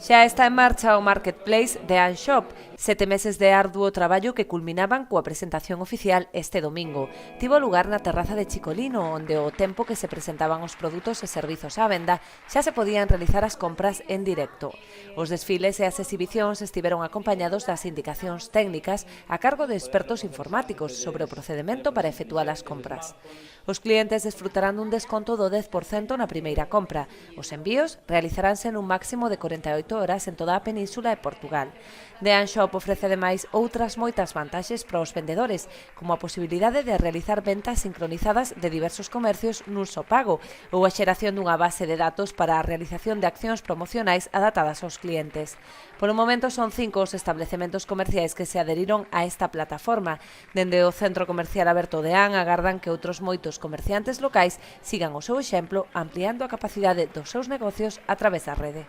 Xa está en marcha o Marketplace de Anshop, 7 meses de arduo traballo que culminaban coa presentación oficial este domingo. Tivo lugar na terraza de Chicolino, onde ao tempo que se presentaban os produtos e servizos á venda, xa se podían realizar as compras en directo. Os desfiles e as exhibicións estiveron acompañados das indicacións técnicas a cargo de expertos informáticos sobre o procedemento para efectuar as compras. Os clientes desfrutarán dun desconto do 10% na primeira compra. Os envíos realizaránse nun máximo de 48 horas en toda a península e Portugal. The Anshop ofrece ademais outras moitas vantaxes para os vendedores, como a posibilidade de realizar ventas sincronizadas de diversos comercios nun só pago ou a xeración dunha base de datos para a realización de accións promocionais adaptadas aos clientes. Por o momento son 5 os establecementos comerciais que se adheriron a esta plataforma. Dende o Centro Comercial Aberto de An agardan que outros moitos comerciantes locais sigan o seu exemplo ampliando a capacidade dos seus negocios a través da rede.